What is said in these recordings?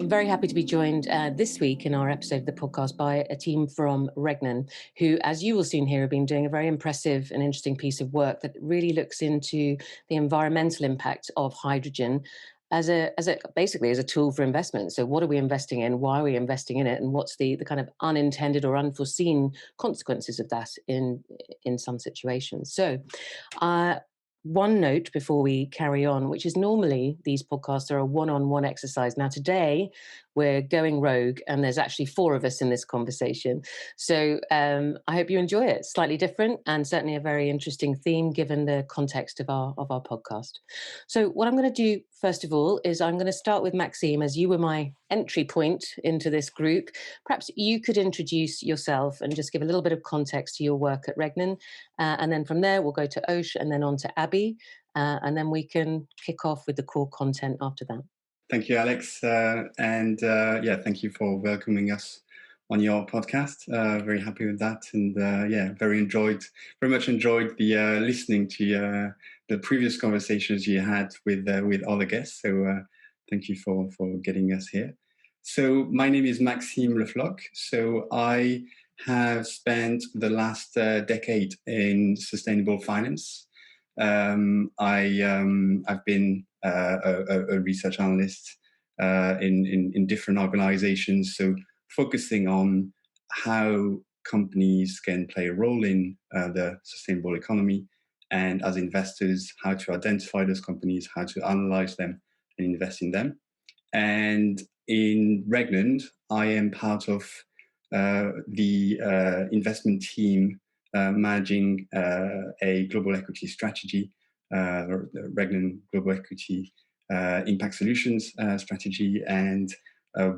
I'm very happy to be joined this week in our episode of the podcast by a team from Regnan, who, as you will soon hear, have been doing a very impressive and interesting piece of work that really looks into the environmental impact of hydrogen basically as a tool for investment. So what are we investing in? Why are we investing in it? And what's the kind of unintended or unforeseen consequences of that in some situations? So one note before we carry on, which is normally these podcasts are a one-on-one exercise. Now, today we're going rogue and there's actually four of us in this conversation. So I hope you enjoy it. Slightly different and certainly a very interesting theme given the context of our podcast. So what I'm going to do, first of all, is I'm going to start with Maxime, as you were my entry point into this group. Perhaps you could introduce yourself and just give a little bit of context to your work at Regnan. And then from there, we'll go to Osh and then on to Abby. And then we can kick off with the core content after that. Thank you, Alex. Thank you for welcoming us on your podcast. Very happy with that. And very much enjoyed the listening to the previous conversations you had with other guests. So thank you for getting us here. So my name is Maxime Lefloc. So I have spent the last decade in sustainable finance. I've been a research analyst in different organizations, so focusing on how companies can play a role in the sustainable economy, and as investors, how to identify those companies, how to analyze them and invest in them. And in Regnan, I am part of the investment team managing a global equity strategy, the Regnan Global Equity Impact Solutions strategy, and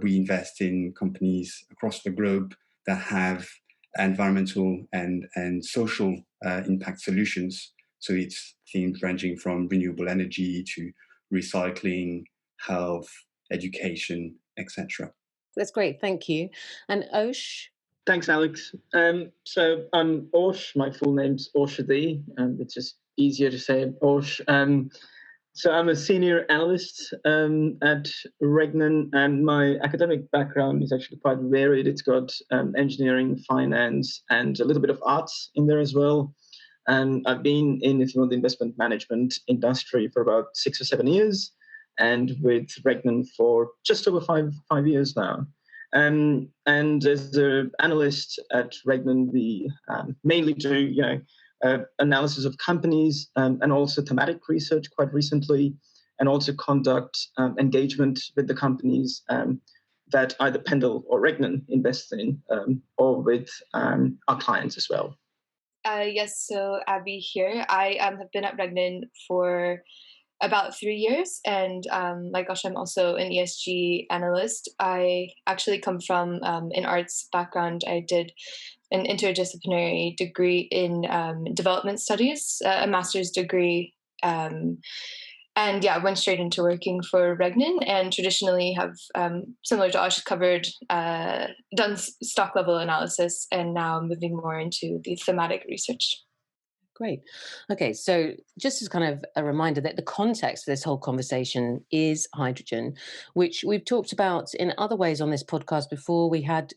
we invest in companies across the globe that have environmental and social impact solutions. So it's themes ranging from renewable energy to recycling, health, education, etc. That's great, thank you. And Osh? Thanks, Alex. So I'm Osh. My full name's Oshadi, and it's just easier to say Osh. So I'm a senior analyst at Regnan, and my academic background is actually quite varied. It's got engineering, finance, and a little bit of arts in there as well. And I've been in, if you want, the investment management industry for about 6 or 7 years, and with Regnan for just over five years now. And as an analyst at Regnan, we mainly do analysis of companies and also thematic research quite recently, and also conduct engagement with the companies that either Pendle or Regnan invests in, or with our clients as well. Yes, so Abby here. I have been at Regnan for about 3 years, and like Gosh, I'm also an ESG analyst. I actually come from an arts background. I did an interdisciplinary degree in development studies, a master's degree, and went straight into working for Regnan, and traditionally have, similar to Osh, done stock level analysis, and now moving more into the thematic research. Great. Okay, so just as kind of a reminder that the context for this whole conversation is hydrogen, which we've talked about in other ways on this podcast before. We had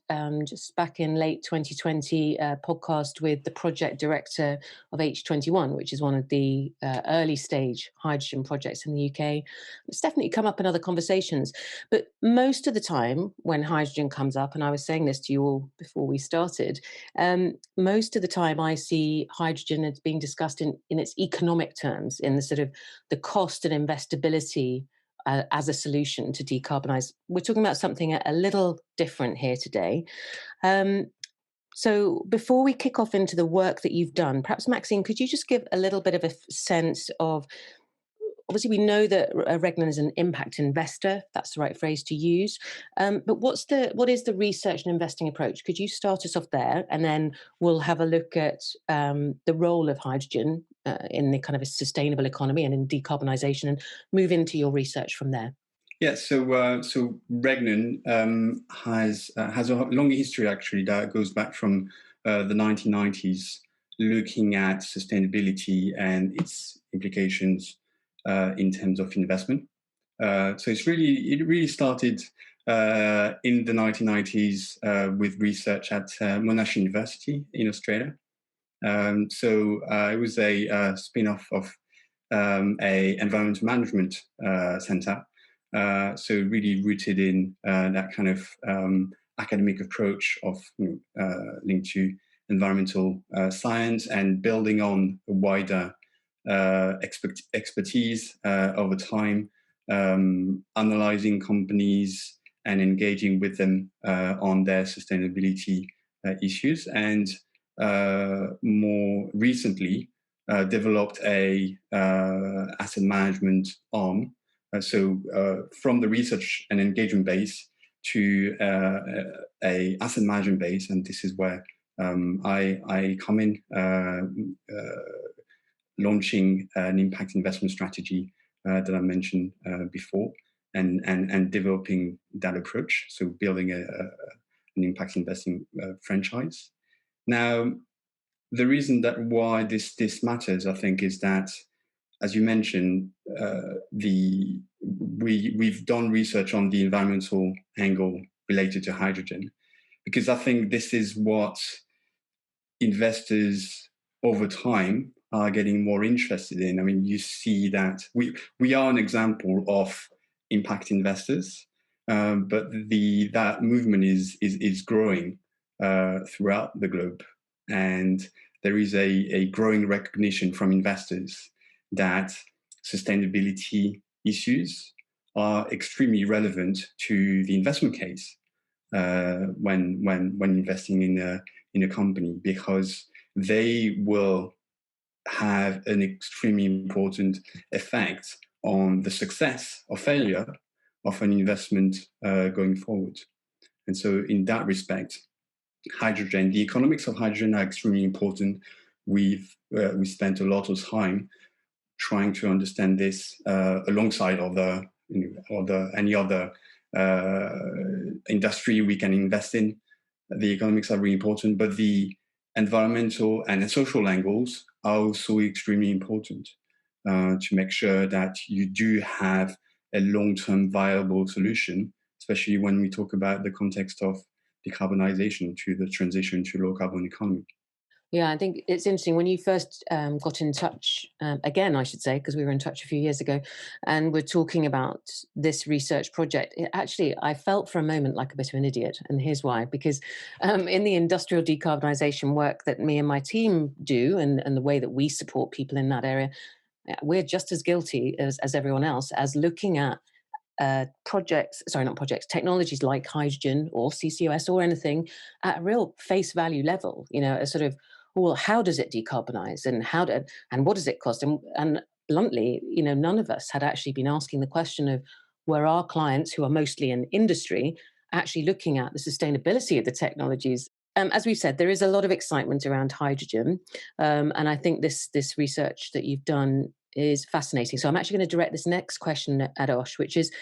just back in late 2020 a podcast with the project director of H21, which is one of the early stage hydrogen projects in the UK. It's definitely come up in other conversations, but most of the time when hydrogen comes up, and I was saying this to you all before we started, most of the time I see hydrogen as being discussed in its economic terms, in the sort of the cost and investability as a solution to decarbonise. We're talking about something a little different here today. So before we kick off into the work that you've done, perhaps Maxine, could you just give a little bit of a sense of, obviously we know that Regnan is an impact investor, that's the right phrase to use, but what is the research and investing approach? Could you start us off there, and then we'll have a look at the role of hydrogen in the kind of a sustainable economy and in decarbonisation, and move into your research from there. Yeah, so Regnan has a long history actually that goes back from the 1990s, looking at sustainability and its implications in terms of investment. So it really started in the 1990s with research at Monash University in Australia. So it was a spin-off of a environmental management center. So really rooted in that kind of academic approach of linked to environmental science and building on a wider expertise over time, analyzing companies and engaging with them on their sustainability issues, and more recently developed a asset management arm. So from the research and engagement base to a asset management base, and this is where I come in, launching an impact investment strategy that I mentioned before, and developing that approach. So building an impact investing franchise. Now, the reason that why this matters, I think, is that, as you mentioned, we've done research on the environmental angle related to hydrogen, because I think this is what investors over time are getting more interested in. I mean, you see that we are an example of impact investors, but that movement is growing throughout the globe, and there is a growing recognition from investors that sustainability issues are extremely relevant to the investment case when investing in a company, because they will have an extremely important effect on the success or failure of an investment going forward. And so in that respect, hydrogen, the economics of hydrogen are extremely important. We spent a lot of time trying to understand this alongside any other industry we can invest in. The economics are really important, but the environmental and social angles are also extremely important to make sure that you do have a long-term viable solution, especially when we talk about the context of decarbonization, to the transition to low carbon economy. Yeah, I think it's interesting when you first got in touch, again, I should say, because we were in touch a few years ago, and we're talking about this research project. I felt for a moment like a bit of an idiot, and here's why. Because in the industrial decarbonisation work that me and my team do, and the way that we support people in that area, we're just as guilty as everyone else as looking at technologies like hydrogen or CCUS or anything at a real face value level, a sort of, well, how does it decarbonize, and what does it cost? And bluntly, none of us had actually been asking the question of, where our clients, who are mostly in industry, actually looking at the sustainability of the technologies. As we've said, there is a lot of excitement around hydrogen, and I think this research that you've done is fascinating. So I'm actually going to direct this next question at Osh, which is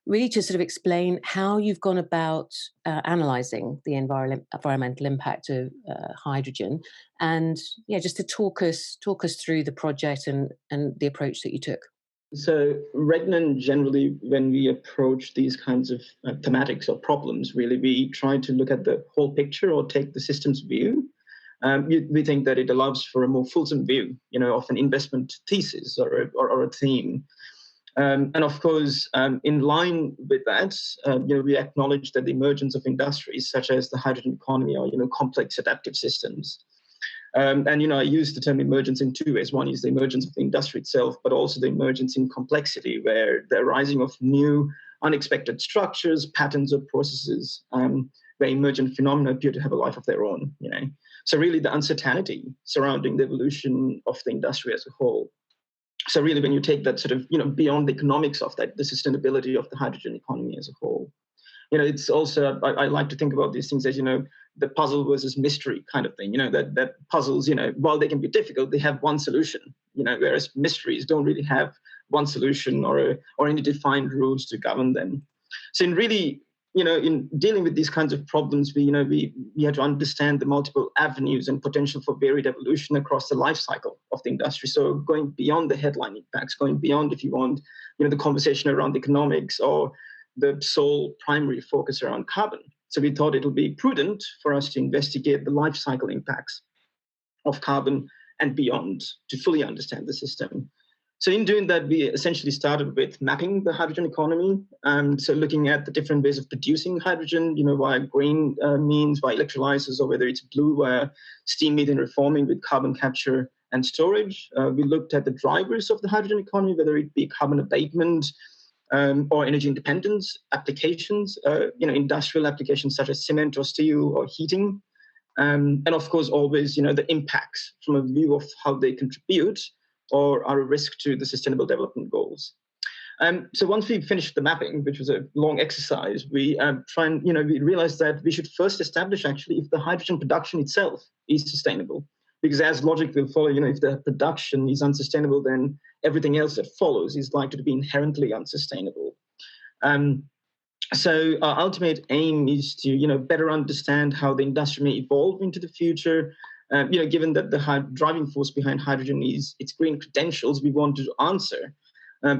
really to sort of explain how you've gone about analysing the environmental impact of hydrogen, and just to talk us through the project and the approach that you took. So Regnan, generally, when we approach these kinds of thematics or problems, really, we try to look at the whole picture or take the systems view. We think that it allows for a more fulsome view, of an investment thesis or a theme. And of course, in line with that, we acknowledge that the emergence of industries such as the hydrogen economy are, complex adaptive systems. And, I use the term emergence in two ways. One is the emergence of the industry itself, but also the emergence in complexity, where the arising of new unexpected structures, patterns, or processes, where emergent phenomena appear to have a life of their own, So really the uncertainty surrounding the evolution of the industry as a whole. So really when you take that sort of, beyond the economics of that, the sustainability of the hydrogen economy as a whole. It's also, I like to think about these things as, the puzzle versus mystery kind of thing, that puzzles, while they can be difficult, they have one solution, whereas mysteries don't really have one solution or any defined rules to govern them. So in really, in dealing with these kinds of problems, we have to understand the multiple avenues and potential for varied evolution across the life cycle of the industry. So going beyond the headline impacts, going beyond, if you want, the conversation around economics or the sole primary focus around carbon. So we thought it would be prudent for us to investigate the life cycle impacts of carbon and beyond to fully understand the system. So in doing that, we essentially started with mapping the hydrogen economy. So looking at the different ways of producing hydrogen, via green means, via electrolyzers, or whether it's blue, via steam methane reforming with carbon capture and storage. We looked at the drivers of the hydrogen economy, whether it be carbon abatement or energy independence applications, industrial applications such as cement or steel or heating. And of course, always, the impacts from a view of how they contribute or are a risk to the Sustainable Development Goals. So once we finished the mapping, which was a long exercise, we we realized that we should first establish actually if the hydrogen production itself is sustainable. Because as logic will follow, if the production is unsustainable, then everything else that follows is likely to be inherently unsustainable. So our ultimate aim is to, better understand how the industry may evolve into the future. Given that the driving force behind hydrogen is its green credentials, we wanted to answer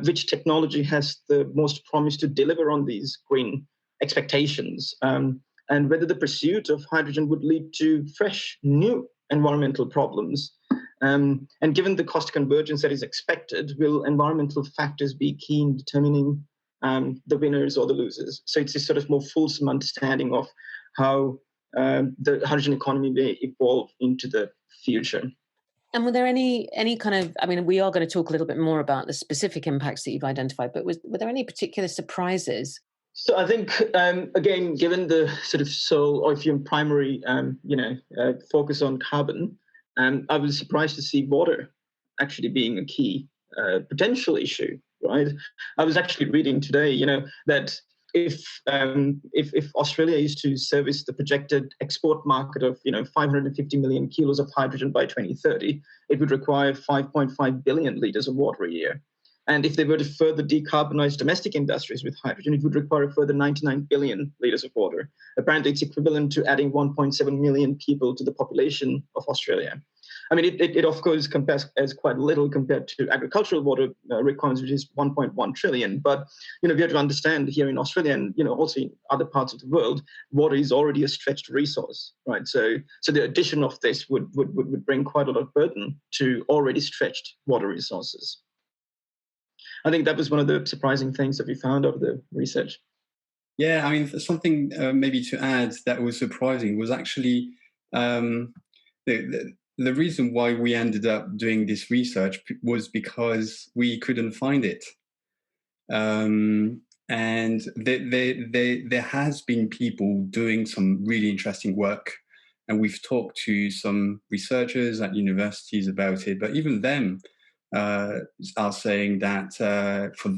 which technology has the most promise to deliver on these green expectations, and whether the pursuit of hydrogen would lead to fresh, new environmental problems. And given the cost convergence that is expected, will environmental factors be key in determining the winners or the losers? So it's this sort of more fulsome understanding of how the hydrogen economy may evolve into the future. And were there any kind of, we are going to talk a little bit more about the specific impacts that you've identified, but were there any particular surprises? So I think, again, given the sort of sole or if you're primary, focus on carbon, I was surprised to see water actually being a key potential issue, right? I was actually reading today, that if Australia is to service the projected export market of 550 million kilos of hydrogen by 2030, it would require 5.5 billion liters of water a year. And if they were to further decarbonize domestic industries with hydrogen, it would require a further 99 billion liters of water. Apparently, it's equivalent to adding 1.7 million people to the population of Australia. It of course compares as quite little compared to agricultural water requirements, which is 1.1 trillion. But we have to understand here in Australia and also in other parts of the world, water is already a stretched resource, right? So the addition of this would bring quite a lot of burden to already stretched water resources. I think that was one of the surprising things that we found out of the research. Yeah, something maybe to add that was surprising was actually the reason why we ended up doing this research was because we couldn't find it. And there has been people doing some really interesting work, and we've talked to some researchers at universities about it, but even them are saying that for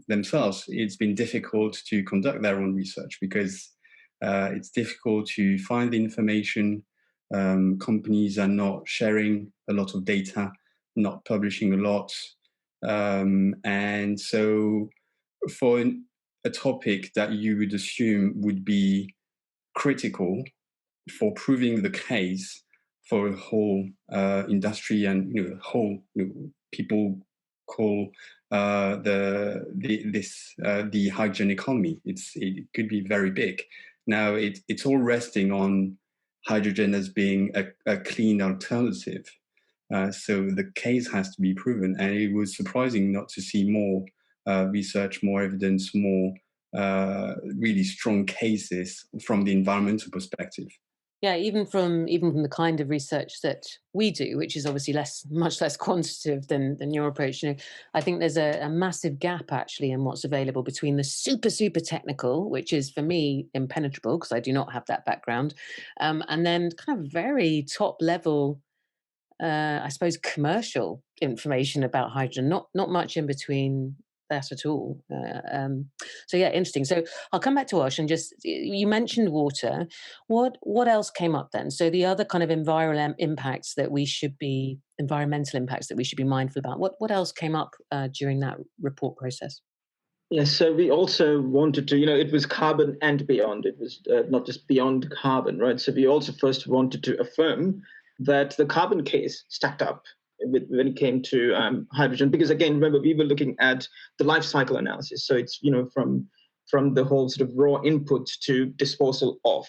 themselves, it's been difficult to conduct their own research because it's difficult to find the information. Companies are not sharing a lot of data, not publishing a lot. And so for a topic that you would assume would be critical for proving the case for a whole industry and people call the hydrogen economy. It could be very big. Now it's all resting on hydrogen as being a clean alternative. So the case has to be proven, and it was surprising not to see more research, more evidence, more really strong cases from the environmental perspective. Yeah, even from the kind of research that we do, which is obviously much less quantitative than your approach. I think there's a massive gap actually in what's available between the super technical, which is for me impenetrable because I do not have that background, and then kind of very top level, I suppose, commercial information about hydrogen. Not much in between that at all. So yeah, interesting. So I'll come back to Osh and just, you mentioned water. What else came up then? So the other kind of environmental impacts that we should be mindful about. What else came up during that report process? Yes, so we also wanted to, it was carbon and beyond. It was not just beyond carbon, right? So we also first wanted to affirm that the carbon case stacked up when it came to hydrogen, because again, remember, we were looking at the life cycle analysis. So it's, from from the whole sort of raw input to disposal of.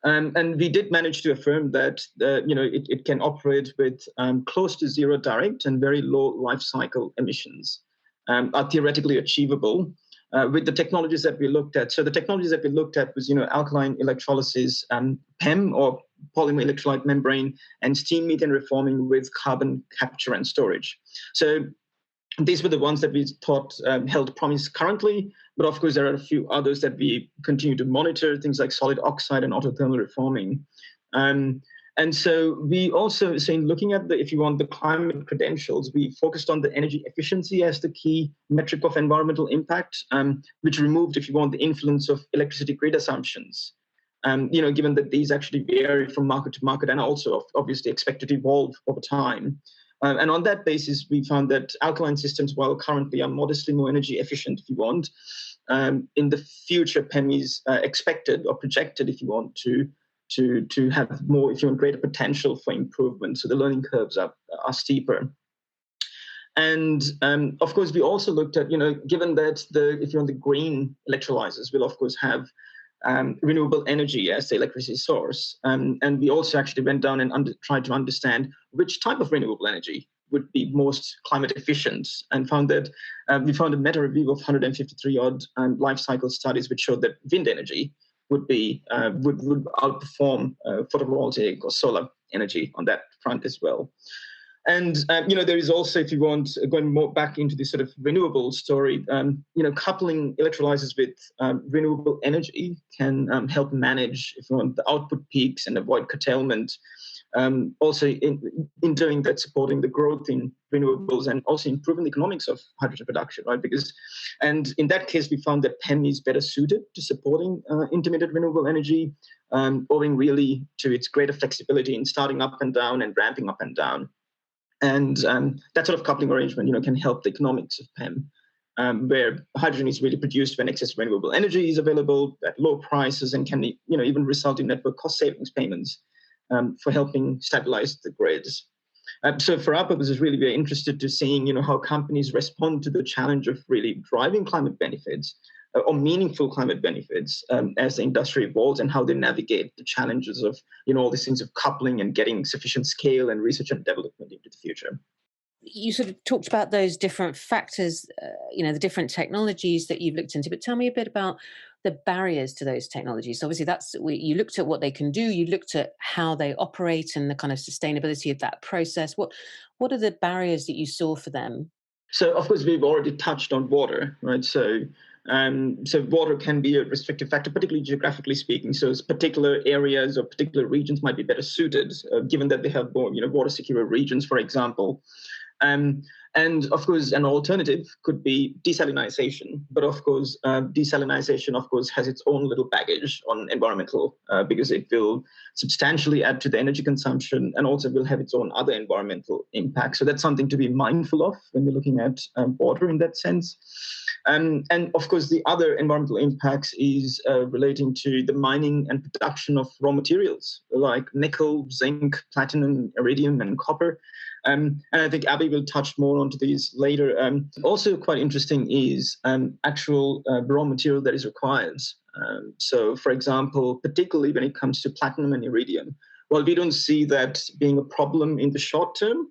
And we did manage to affirm that it can operate with close to zero direct and very low life cycle emissions, are theoretically achievable with the technologies that we looked at. So the technologies that we looked at was alkaline electrolysis, PEM or polymer electrolyte membrane, and steam methane reforming with carbon capture and storage. So these were the ones that we thought held promise currently, but of course there are a few others that we continue to monitor, things like solid oxide and autothermal reforming. And so we also, in looking at the climate credentials, we focused on the energy efficiency as the key metric of environmental impact, which removed, the influence of electricity grid assumptions. Given that these actually vary from market to market and also obviously expected to evolve over time. And on that basis, we found that alkaline systems, while currently are modestly more energy efficient, in the future, PEM is expected or projected, to have more, greater potential for improvement. So the learning curves are steeper. And of course, we also looked at, given that the green electrolyzers will of course have renewable energy as the electricity source. And we also actually went down and tried to understand which type of renewable energy would be most climate efficient, and found that we found a meta review of 153 odd life cycle studies which showed that wind energy would outperform photovoltaic or solar energy on that front as well. And, there is also, going more back into this sort of renewable story, coupling electrolyzers with renewable energy can help manage, the output peaks and avoid curtailment. Also, in doing that, supporting the growth in renewables and also improving the economics of hydrogen production, right? And in that case, we found that PEM is better suited to supporting intermittent renewable energy, owing really to its greater flexibility in starting up and down and ramping up and down. And that sort of coupling arrangement, can help the economics of PEM, where hydrogen is really produced when excess renewable energy is available at low prices and can, even result in network cost savings payments for helping stabilize the grids. So for our purposes, really, we're interested to seeing, how companies respond to the challenge of really driving climate benefits or meaningful climate benefits as the industry evolves, and how they navigate the challenges of, all these things of coupling and getting sufficient scale and research and development into the future. You sort of talked about those different factors, the different technologies that you've looked into, but tell me a bit about the barriers to those technologies. Obviously, you looked at what they can do, you looked at how they operate and the kind of sustainability of that process. What are the barriers that you saw for them? So, of course, we've already touched on water, right? So water can be a restrictive factor, particularly geographically speaking. So particular areas or particular regions might be better suited, given that they have more, water secure regions, for example. And of course, an alternative could be desalination. But of course, desalination, of course, has its own little baggage on environmental, because it will substantially add to the energy consumption and also will have its own other environmental impact. So that's something to be mindful of when we're looking at water in that sense. And of course, the other environmental impacts is relating to the mining and production of raw materials like nickel, zinc, platinum, iridium, and copper. And I think Abby will touch more onto these later. Also quite interesting is actual raw material that is required. So, for example, particularly when it comes to platinum and iridium, well, we don't see that being a problem in the short term.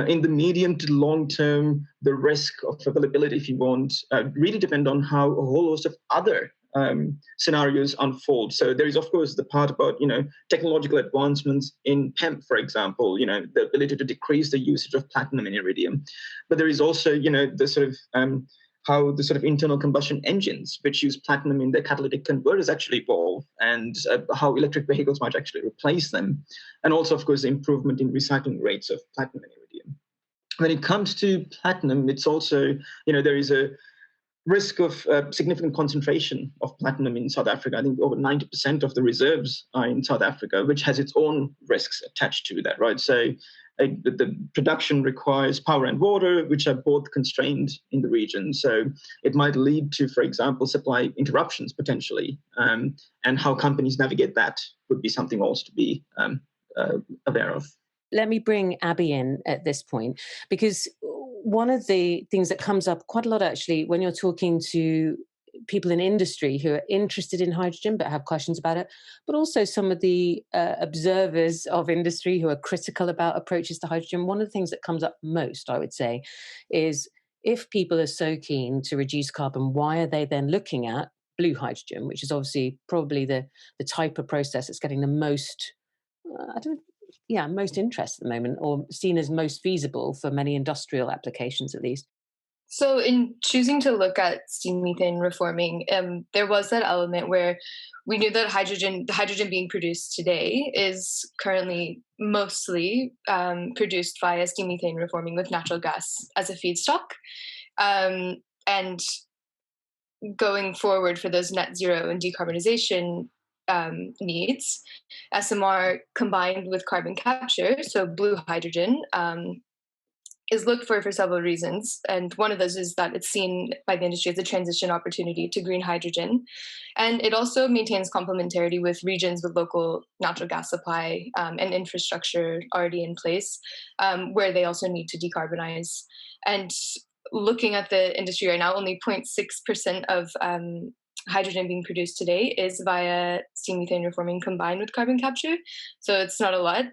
In the medium to long term, the risk of availability, if you want, really depend on how a whole host of other scenarios unfold. So there is, of course, the part about, technological advancements in PEM, for example, the ability to decrease the usage of platinum and iridium. But there is also, the sort of how the sort of internal combustion engines, which use platinum in their catalytic converters, actually evolve, and how electric vehicles might actually replace them. And also, of course, the improvement in recycling rates of platinum and iridium. When it comes to platinum, it's also, there is a risk of significant concentration of platinum in South Africa. I think over 90% of the reserves are in South Africa, which has its own risks attached to that, right? So the production requires power and water, which are both constrained in the region. So it might lead to, for example, supply interruptions potentially, and how companies navigate that would be something also to be aware of. Let me bring Abby in at this point, because one of the things that comes up quite a lot, actually, when you're talking to people in industry who are interested in hydrogen but have questions about it, but also some of the observers of industry who are critical about approaches to hydrogen. One of the things that comes up most, I would say, is if people are so keen to reduce carbon, why are they then looking at blue hydrogen, which is obviously probably the type of process that's getting the most, most interest at the moment, or seen as most feasible for many industrial applications, at least. So in choosing to look at steam methane reforming, there was that element where we knew that the hydrogen being produced today is currently mostly produced via steam methane reforming with natural gas as a feedstock. And going forward for those net zero and decarbonization needs, SMR combined with carbon capture, so blue hydrogen, is looked for several reasons. And one of those is that it's seen by the industry as a transition opportunity to green hydrogen. And it also maintains complementarity with regions with local natural gas supply and infrastructure already in place, where they also need to decarbonize. And looking at the industry right now, only 0.6% of hydrogen being produced today is via steam methane reforming combined with carbon capture. So it's not a lot.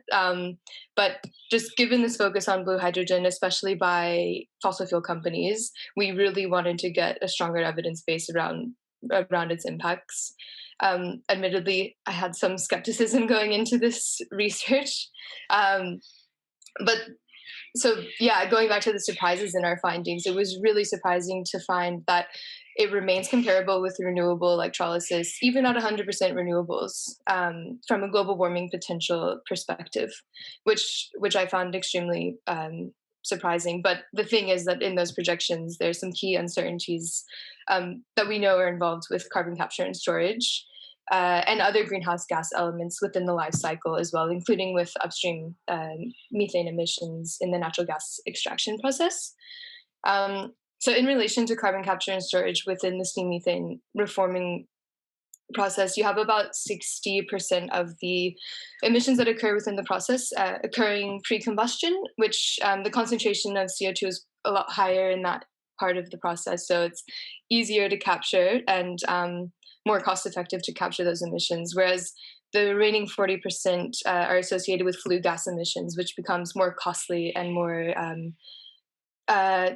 But just given this focus on blue hydrogen, especially by fossil fuel companies, we really wanted to get a stronger evidence base around its impacts. Admittedly, I had some skepticism going into this research. But so, yeah, going back to the surprises in our findings, it was really surprising to find that it remains comparable with renewable electrolysis, even at 100% renewables, from a global warming potential perspective, which I found extremely surprising. But the thing is that in those projections, there's some key uncertainties that we know are involved with carbon capture and storage. And other greenhouse gas elements within the life cycle as well, including with upstream methane emissions in the natural gas extraction process. So in relation to carbon capture and storage within the steam methane reforming process, you have about 60% of the emissions that occur within the process occurring pre-combustion, which the concentration of CO2 is a lot higher in that part of the process. So it's easier to capture and more cost effective to capture those emissions, whereas the remaining 40% are associated with flue gas emissions, which becomes more costly and more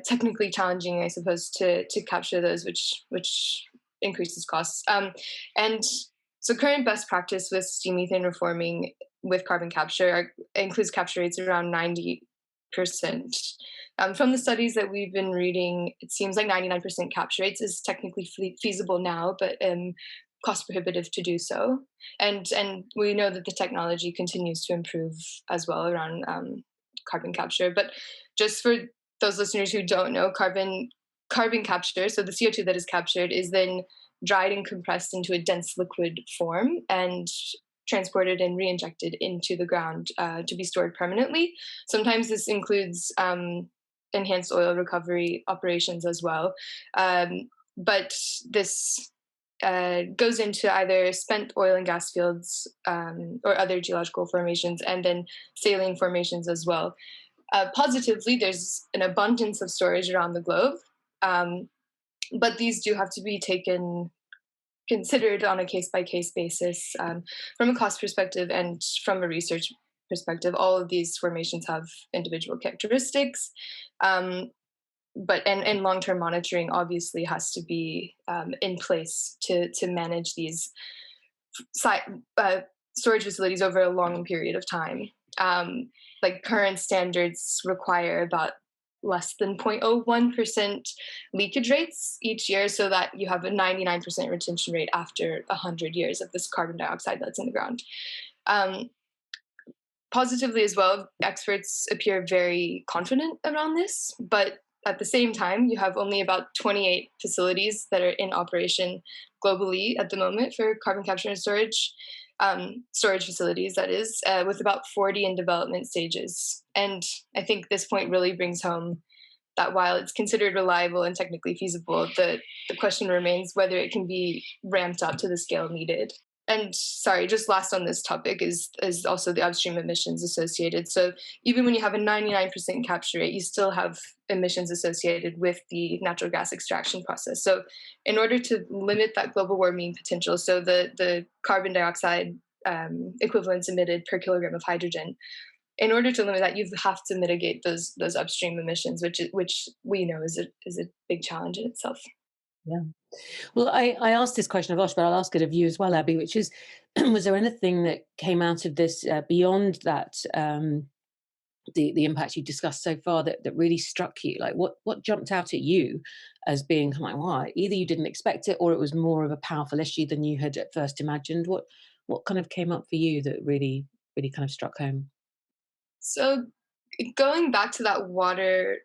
technically challenging, I suppose, to capture those, which increases costs. And so current best practice with steam methane reforming with carbon capture includes capture rates around 90%. From the studies that we've been reading, it seems like 99% capture rates is technically feasible now, but cost prohibitive to do so. And we know that the technology continues to improve as well around carbon capture. But just for those listeners who don't know, carbon capture, so the CO2 that is captured is then dried and compressed into a dense liquid form and transported and re-injected into the ground to be stored permanently. Sometimes this includes enhanced oil recovery operations as well. But this goes into either spent oil and gas fields or other geological formations, and then saline formations as well. Positively, there's an abundance of storage around the globe, but these do have to be considered on a case-by-case basis from a cost perspective and from a research perspective. All of these formations have individual characteristics, but long-term monitoring obviously has to be in place to manage these storage facilities over a long period of time. Like current standards require about less than 0.01% leakage rates each year, so that you have a 99% retention rate after 100 years of this carbon dioxide that's in the ground. Positively as well, experts appear very confident around this, but at the same time, you have only about 28 facilities that are in operation globally at the moment for carbon capture and storage facilities, that is, with about 40 in development stages. And I think this point really brings home that while it's considered reliable and technically feasible, the question remains whether it can be ramped up to the scale needed. And sorry, just last on this topic is also the upstream emissions associated. So even when you have a 99% capture rate, you still have emissions associated with the natural gas extraction process. So in order to limit that global warming potential, so the carbon dioxide equivalents emitted per kilogram of hydrogen, in order to limit that, you have to mitigate those upstream emissions, which we know is a big challenge in itself. Yeah. Well, I asked this question of Osh, but I'll ask it of you as well, Abby, which is, was there anything that came out of this beyond that, the impact you discussed so far that really struck you? Like what jumped out at you as being kind of like, wow, either you didn't expect it or it was more of a powerful issue than you had at first imagined? What kind of came up for you that really, really kind of struck home? So going back to that water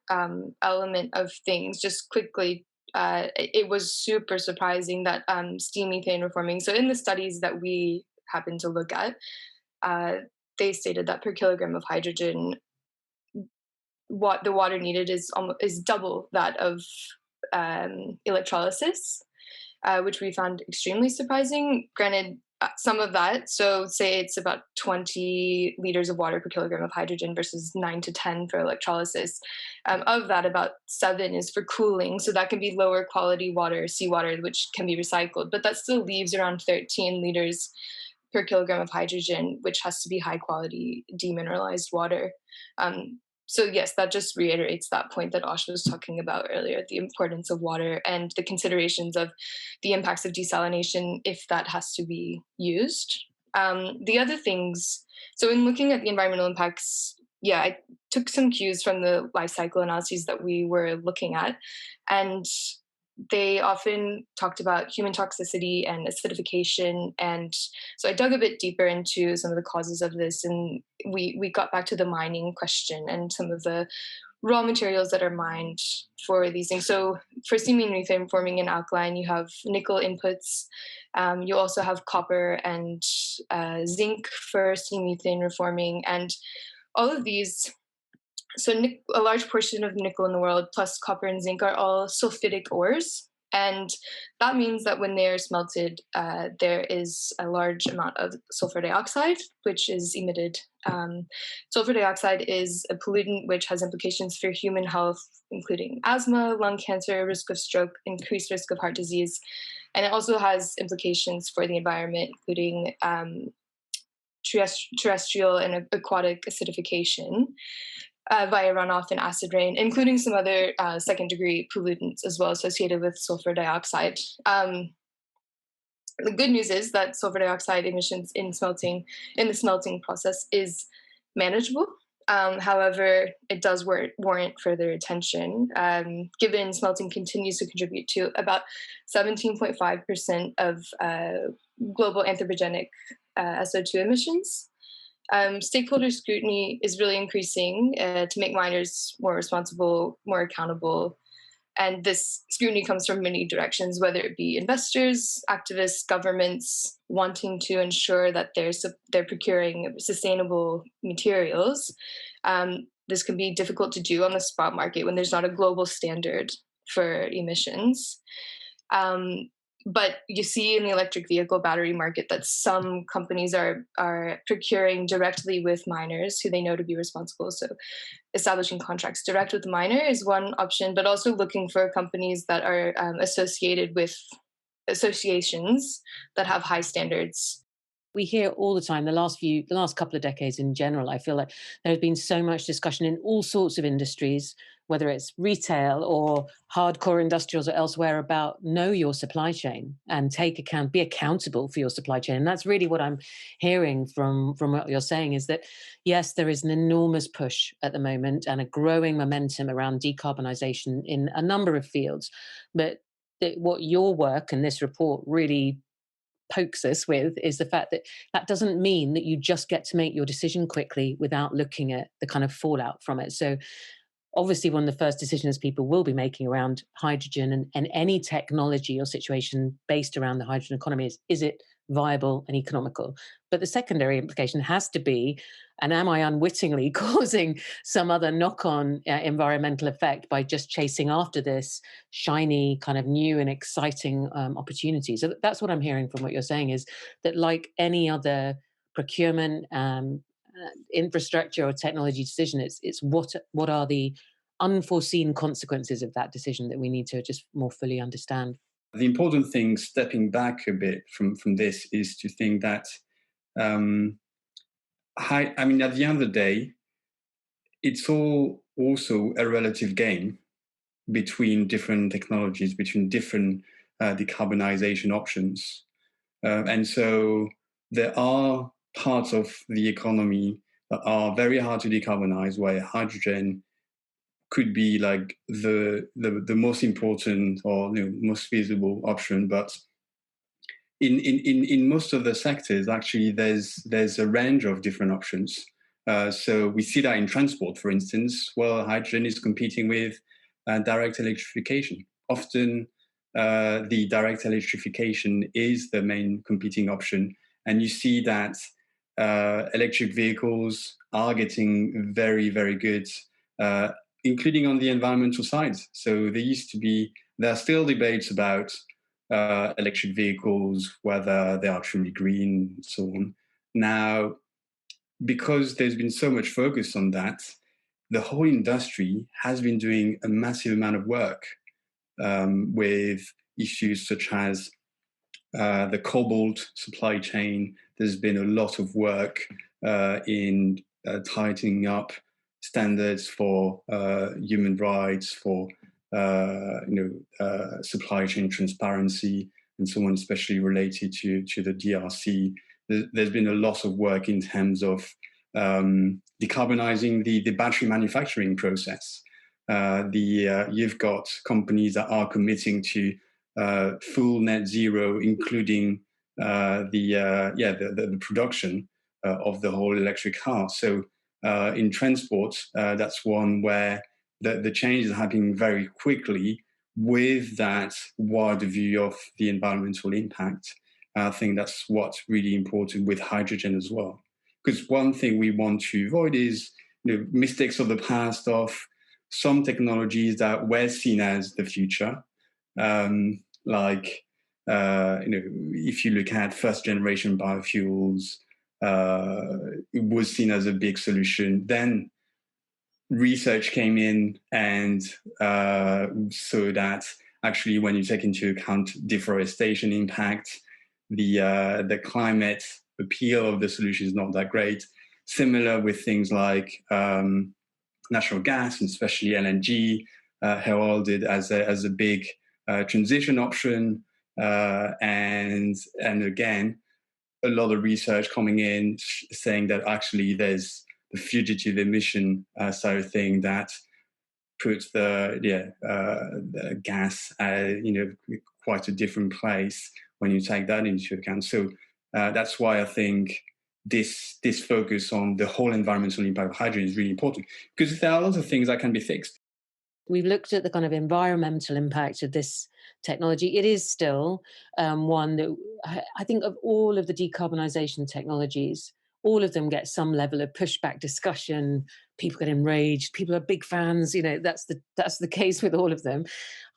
element of things, just quickly, it was super surprising that steam methane reforming. So in the studies that we happened to look at, they stated that per kilogram of hydrogen, what the water needed is double that of electrolysis, which we found extremely surprising. Granted, some of that, so say it's about 20 liters of water per kilogram of hydrogen versus 9 to 10 for electrolysis. Of that, about 7 is for cooling, so that can be lower quality water, seawater, which can be recycled, but that still leaves around 13 liters per kilogram of hydrogen, which has to be high quality demineralized water. So yes, that just reiterates that point that Osh was talking about earlier, the importance of water and the considerations of the impacts of desalination if that has to be used. The other things, so in looking at the environmental impacts, yeah, I took some cues from the life cycle analyses that we were looking at, and they often talked about human toxicity and acidification. And so I dug a bit deeper into some of the causes of this, and we got back to the mining question and some of the raw materials that are mined for these things. So for steam methane forming in alkaline, you have nickel inputs. You also have copper and zinc for steam methane reforming. And all of these, so a large portion of nickel in the world, plus copper and zinc, are all sulfidic ores. And that means that when they're smelted, there is a large amount of sulfur dioxide, which is emitted. Sulfur dioxide is a pollutant which has implications for human health, including asthma, lung cancer, risk of stroke, increased risk of heart disease. And it also has implications for the environment, including terrestrial and aquatic acidification via runoff and acid rain, including some other second-degree pollutants as well associated with sulfur dioxide. The good news is that sulfur dioxide emissions in the smelting process is manageable. However, it does warrant further attention, given smelting continues to contribute to about 17.5% of global anthropogenic SO2 emissions. Stakeholder scrutiny is really increasing to make miners more responsible, more accountable. And this scrutiny comes from many directions, whether it be investors, activists, governments wanting to ensure that they're procuring sustainable materials. This can be difficult to do on the spot market when there's not a global standard for emissions. But you see in the electric vehicle battery market that some companies are procuring directly with miners who they know to be responsible. So establishing contracts direct with the miner is one option, but also looking for companies that are associated with associations that have high standards. We hear all the time, the last couple of decades in general, I feel like there has been so much discussion in all sorts of industries, whether it's retail or hardcore industrials or elsewhere, about know your supply chain and be accountable for your supply chain. And that's really what I'm hearing from what you're saying, is that, yes, there is an enormous push at the moment and a growing momentum around decarbonisation in a number of fields. But what your work and this report really pokes us with is the fact that that doesn't mean that you just get to make your decision quickly without looking at the kind of fallout from it. So obviously one of the first decisions people will be making around hydrogen and any technology or situation based around the hydrogen economy is it viable and economical. But the secondary implication has to be, and am I unwittingly causing some other knock-on environmental effect by just chasing after this shiny kind of new and exciting opportunity? So that's what I'm hearing from what you're saying, is that like any other procurement, infrastructure or technology decision, it's what are the unforeseen consequences of that decision that we need to just more fully understand. The important thing, stepping back a bit from this, is to think that, I mean, at the end of the day, it's all also a relative game between different technologies, between different decarbonization options. And so there are parts of the economy that are very hard to decarbonize, where hydrogen could be like the most important or most feasible option. But in most of the sectors, actually, there's a range of different options. So we see that in transport, for instance. Well, hydrogen is competing with direct electrification. Often, the direct electrification is the main competing option, and you see that electric vehicles are getting very, very good, including on the environmental side. So there are still debates about electric vehicles, whether they are truly green, and so on. Now, because there's been so much focus on that, the whole industry has been doing a massive amount of work with issues such as the cobalt supply chain. There's been a lot of work in tightening up standards for human rights, for supply chain transparency, and so on, especially related to the DRC. There's been a lot of work in terms of decarbonizing the battery manufacturing process. You've got companies that are committing to full net zero, including the production of the whole electric car. So in transport, that's one where the change is happening very quickly with that wider view of the environmental impact. I think that's what's really important with hydrogen as well. Because one thing we want to avoid is mistakes of the past of some technologies that were seen as the future. If you look at first generation biofuels, it was seen as a big solution. Then research came in and so that actually when you take into account deforestation impact, the climate appeal of the solution is not that great. Similar with things like natural gas, and especially LNG, heralded as a big transition option. And again, a lot of research coming in saying that actually there's the fugitive emission side of thing that puts the gas quite a different place when you take that into account. So that's why I think this focus on the whole environmental impact of hydrogen is really important, because there are lots of things that can be fixed. We've looked at the kind of environmental impact of this technology. It is still one that I think of all of the decarbonisation technologies, all of them get some level of pushback discussion. People get enraged. People are big fans. That's the case with all of them.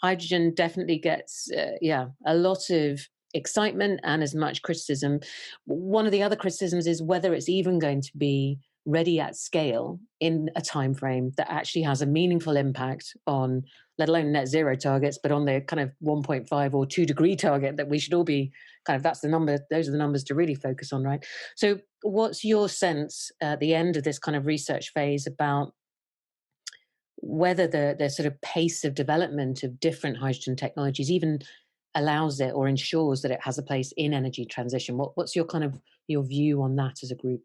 Hydrogen definitely gets a lot of excitement and as much criticism. One of the other criticisms is whether it's even going to be ready at scale in a time frame that actually has a meaningful impact on, let alone net zero targets, but on the kind of 1.5 or 2 degree target that we should all be kind of, that's the number, those are the numbers to really focus on, right? So what's your sense at the end of this kind of research phase about whether the sort of pace of development of different hydrogen technologies even allows it or ensures that it has a place in energy transition? What's your kind of your view on that as a group?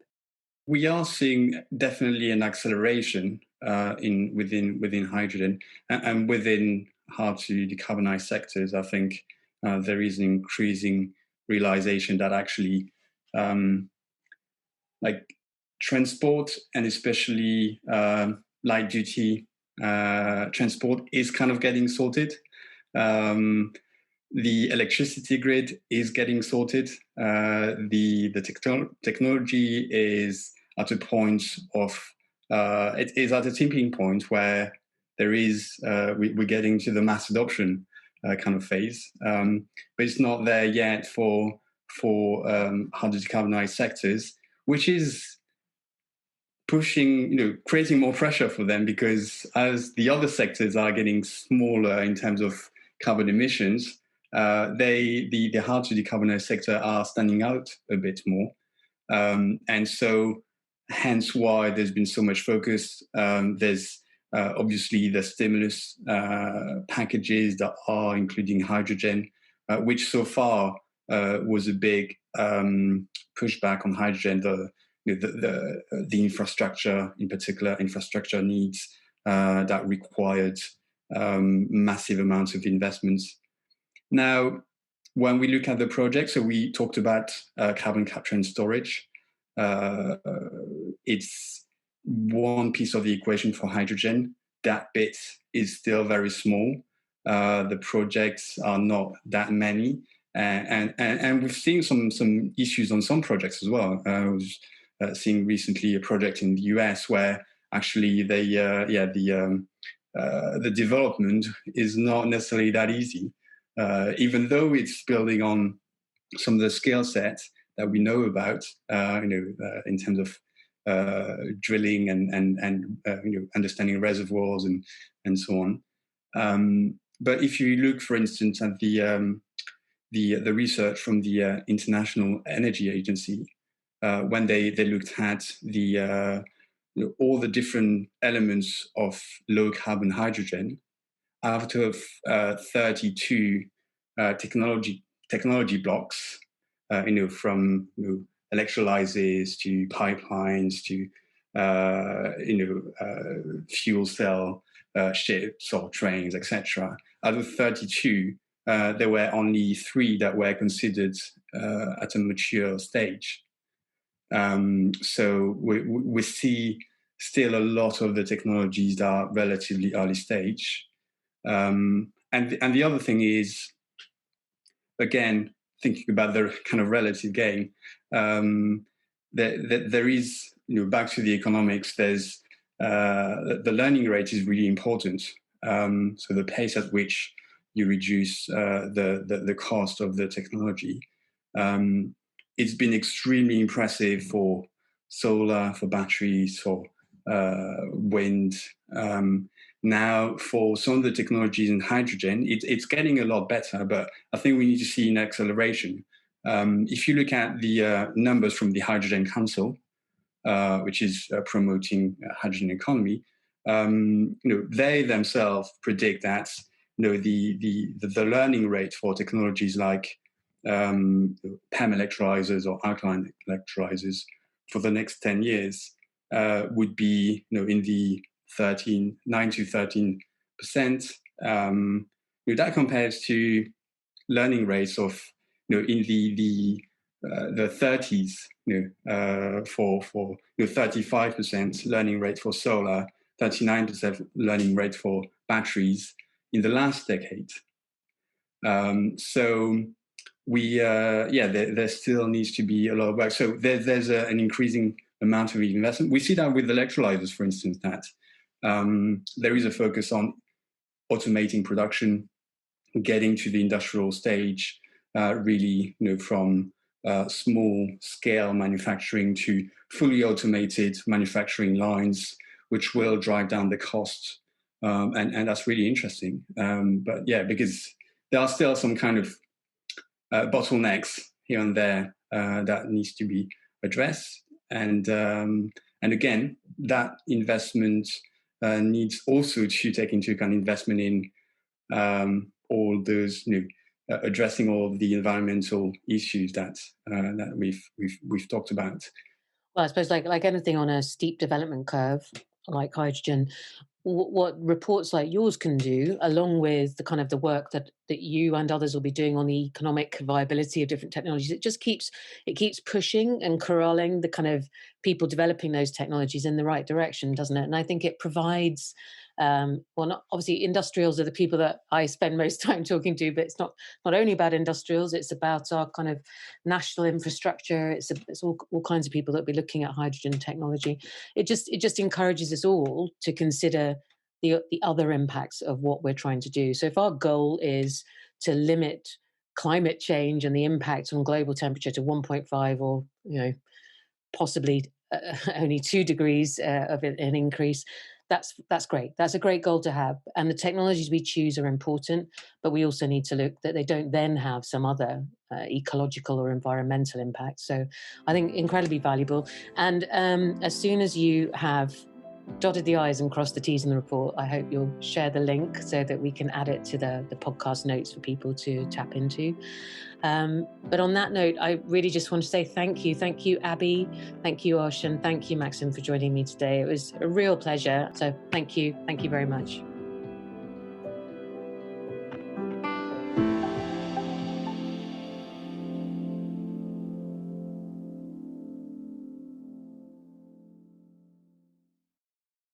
We are seeing definitely an acceleration within hydrogen and within hard to decarbonize sectors. I think there is an increasing realization that actually like transport, and especially light duty transport, is kind of getting sorted. the electricity grid is getting sorted. The technology is at a point of it is at a tipping point where there is we're getting to the mass adoption kind of phase, but it's not there yet for hard to decarbonize sectors, which is pushing, creating more pressure for them, because as the other sectors are getting smaller in terms of carbon emissions, the hard to decarbonize sector are standing out a bit more. And so hence why there's been so much focus. There's obviously the stimulus packages that are including hydrogen, which so far was a big pushback on hydrogen. The infrastructure, in particular, infrastructure needs that required massive amounts of investments. Now, when we look at the project, so we talked about carbon capture and storage. It's one piece of the equation for hydrogen. That bit is still very small. The projects are not that many. And we've seen some issues on some projects as well. I was seeing recently a project in the US where actually the development is not necessarily that easy, even though it's building on some of the skill sets that we know about, in terms of drilling and understanding reservoirs and so on. But if you look, for instance, at the research from the International Energy Agency, when they looked at all the different elements of low carbon hydrogen, out of 32 technology blocks, from electrolyzers to pipelines to fuel cell ships or trains, etc. Out of 32, there were only 3 that were considered at a mature stage. So we see still a lot of the technologies that are relatively early stage. And the other thing is, again, thinking about the kind of relative gain, there is, back to the economics, there's the learning rate is really important. So the pace at which you reduce the cost of the technology. It's been extremely impressive for solar, for batteries, for wind. Now, for some of the technologies in hydrogen, it's getting a lot better, but I think we need to see an acceleration. If you look at the numbers from the Hydrogen Council, which is promoting hydrogen economy, they themselves predict that the learning rate for technologies like PEM electrolyzers or alkaline electrolyzers for the next 10 years would be in the 9 to 13%. That compares to learning rates of in the 30s, for 35% learning rate for solar, 39% learning rate for batteries in the last decade. So there still needs to be a lot of work. So there's an increasing amount of investment. We see that with electrolyzers, for instance, that there is a focus on automating production, getting to the industrial stage, really, from small scale manufacturing to fully automated manufacturing lines, which will drive down the cost. And that's really interesting. But yeah, because there are still some kind of bottlenecks here and there that needs to be addressed. And again, that investment needs also to take into account investment in all those, addressing all of the environmental issues that we've talked about. Well, I suppose like anything on a steep development curve, like hydrogen, what reports like yours can do, along with the kind of the work that that you and others will be doing on the economic viability of different technologies, it just keeps pushing and corralling the kind of people developing those technologies in the right direction, doesn't it? And I think it provides, obviously industrials are the people that I spend most time talking to, but it's not only about industrials, it's about our kind of national infrastructure. It's all kinds of people that will be looking at hydrogen technology. It just encourages us all to consider the other impacts of what we're trying to do. So if our goal is to limit climate change and the impact on global temperature to 1.5 or possibly only 2 degrees of an increase, that's great. That's a great goal to have. And the technologies we choose are important, but we also need to look that they don't then have some other ecological or environmental impact. So I think incredibly valuable. And as soon as you have dotted the I's and crossed the T's in the report, I hope you'll share the link so that we can add it to the podcast notes for people to tap into. But on that note, I really just want to say thank you. Thank you, Abby. Thank you, Osh. And thank you, Maxim, for joining me today. It was a real pleasure. So thank you. Thank you very much.